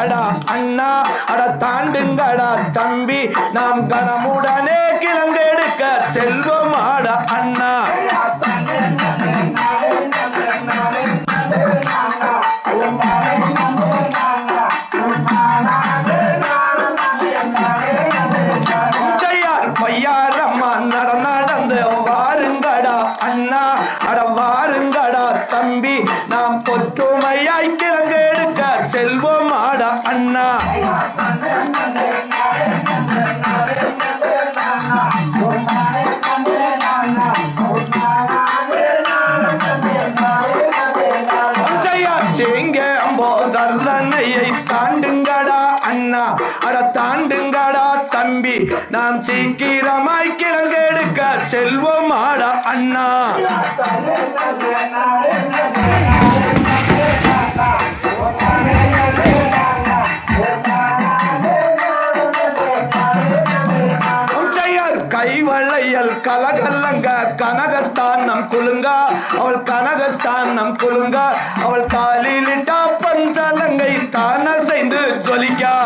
தாண்டுங்கடா அண்ணா அட தாண்டுங்கடா தம்பி நாம் கனமுடனே கிழங்கெடுக்க செல்வமாடா அண்ணா பையாரம்மா நடந்து வாருங்கடா அண்ணா அட வாருங்கடா தம்பி நாம் ஒற்றுமையாய் கிழங்கெடுக்க செல்வமாடா அண்ணா தன்னையை தாண்டுங்கடா அண்ணா அட தாண்டுங்கடா தம்பி நாம் சீக்கிரமாய் கிழங்கெடுக்க செல்வமாடா அண்ணா கைவளையல் கலகல்லங்க கனகஸ்தானம் குலுங்க அவள் கனகஸ்தானம் குலுங்க அவள் காலிலிட்டா பஞ்சலங்கை தானசைந்து ஜொலிக்கா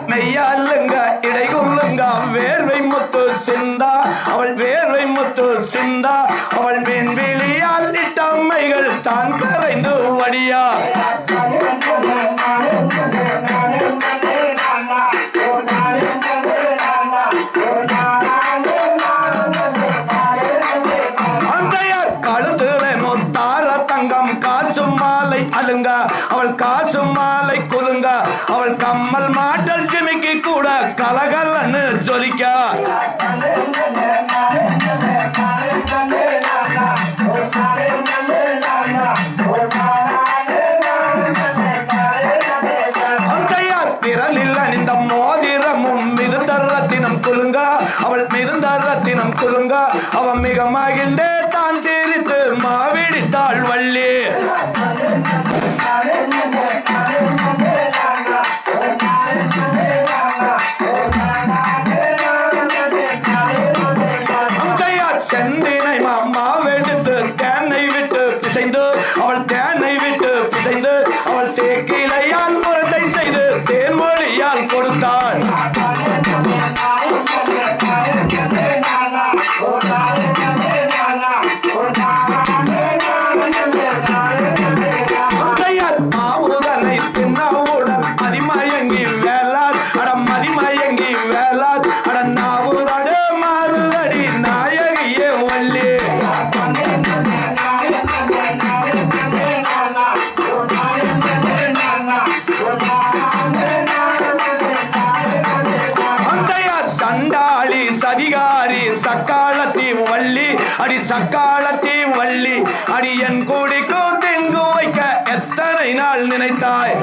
மெய்யாலுங்க இடைகுள்ளுங்க வேர்வை முத்து சிந்தா அவள் வேர்வை முத்து சிந்தா அவள் மீன்விழியால் இட்டம்மைகள் தான் கரைந்து வடியா தங்கம் காசு மாலை அலுங்க அவள் காசு மாலை குலுங்க அவள் கம்மல் மாட்டல் ஜிமிக்கி கூட கலகலன்னு ஜொலிக்க விரலில் அணிந்த மோதிரமும் மிகுந்த ரத்தினம் குலுங்க அவள் மிகுந்த ரத்தினம் குலுங்க அவன் மிக மகிழ்ந்தே தான் சிரித்து மாவிடித்தாள் வள்ளி செந்தினை மாவெடுத்து தேனை விட்டு பிசைந்து அவள் தேனை விட்டு பிசைந்து அவள் தேக்கிலையால் முரட்டை செய்து தேன்மொழியால் கொடுத்தாள் மாவுதனை தின்னவுடன் மதிமயங்கி வேளாண் அட மதிமயங்கி வேளாண் அட நாவுதடு மாறுதடி நாயகியே வள்ளி சண்டாளி சதிகாரி சக்காலத்தி வள்ளி அடி சக்காலத்தி வள்ளி அடி என் கூடிக்கும் தெங்கு வைக்க எத்தனை நாள் நினைத்தாய்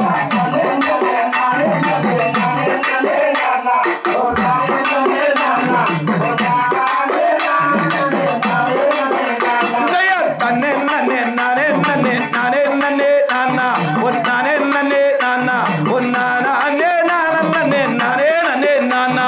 தன்னே நன்னே நானே நன்னே நானே நன்னே நானா ஒன் நானே நன்னே நானா ஒன் நானே நானே நானே நன்னே நானா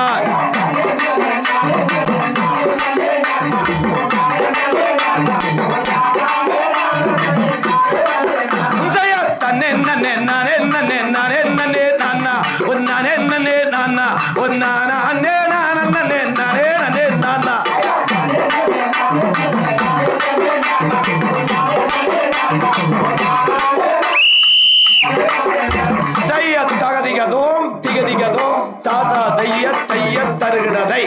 தன்னே நன்னே நானே நன்னே நானே நன்னே நானா ஒன் நானே நன்னே நானா ஒன் நானே நானே நானே நன்னே நானா தகதிகதோம் திகதிகதோம் தாதா தைய தைய தருகிறதை